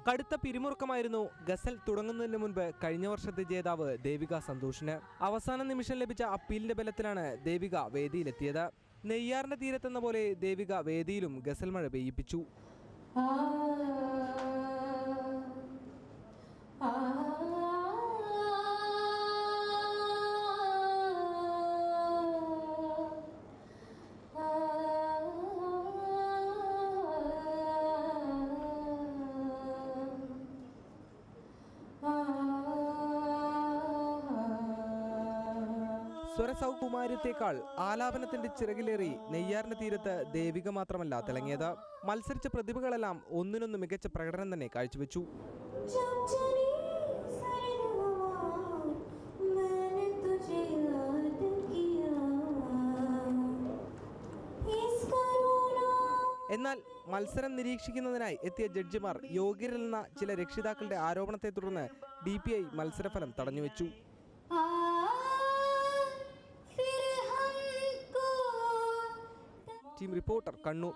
കടുത്ത പിരിമുറുക്കമായിരുന്നു ഗസൽ തുടങ്ങുന്നതിന് മുൻപ് കഴിഞ്ഞ വർഷത്തെ ജേതാവ് ദേവിക സന്തോഷിന്. അവസാന നിമിഷം ലഭിച്ച അപ്പീലിന്റെ ബലത്തിലാണ് ദേവിക വേദിയിലെത്തിയത്. നെയ്യാറിന്റെ തീരത്തെന്ന പോലെ ദേവിക വേദിയിലും ഗസൽ മഴ പെയ്യിപ്പിച്ചു. സ്വരസൗകുമാര്യത്തെക്കാൾ ആലാപനത്തിന്റെ ചിറകിലേറി നെയ്യാറിന്റെ തീരത്ത് ദേവിക മാത്രമല്ല തിളങ്ങിയത്. മത്സരിച്ച പ്രതിഭകളെല്ലാം ഒന്നിനൊന്ന് മികച്ച പ്രകടനം തന്നെ കാഴ്ചവെച്ചു. എന്നാൽ മത്സരം നിരീക്ഷിക്കുന്നതിനായി എത്തിയ ജഡ്ജിമാർ യോഗ്യരല്ലെന്ന ചില രക്ഷിതാക്കളുടെ ആരോപണത്തെ തുടർന്ന് DPI മത്സരഫലം തടഞ്ഞുവെച്ചു. Team reporter, Kannur.